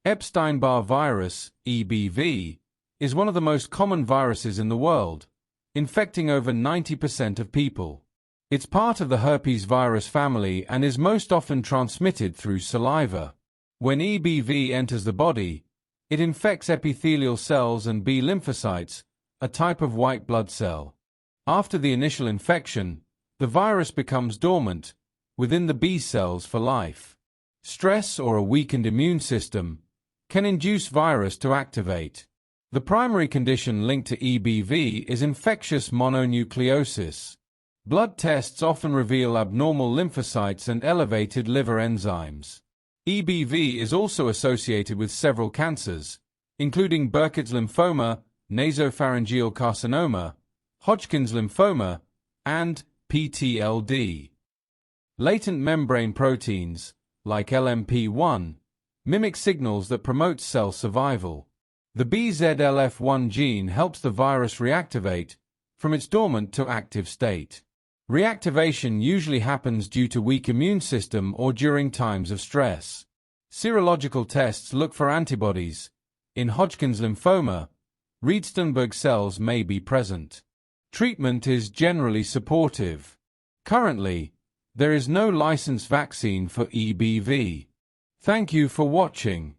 Epstein-Barr virus, EBV, is one of the most common viruses in the world, infecting over 90% of people. It's part of the herpes virus family and is most often transmitted through saliva. When EBV enters the body, it infects epithelial cells and B lymphocytes, a type of white blood cell. After the initial infection, the virus becomes dormant within the B cells for life. Stress or a weakened immune system can induce virus to activate. The primary condition linked to EBV is infectious mononucleosis. Blood tests often reveal abnormal lymphocytes and elevated liver enzymes. EBV is also associated with several cancers, including Burkitt's lymphoma, nasopharyngeal carcinoma, Hodgkin's lymphoma, and PTLD. Latent membrane proteins, like LMP1, mimic signals that promote cell survival. The BZLF1 gene helps the virus reactivate from its dormant to active state. Reactivation usually happens due to weak immune system or during times of stress. Serological tests look for antibodies. In Hodgkin's lymphoma, Reed-Sternberg cells may be present. Treatment is generally supportive. Currently, there is no licensed vaccine for EBV. Thank you for watching.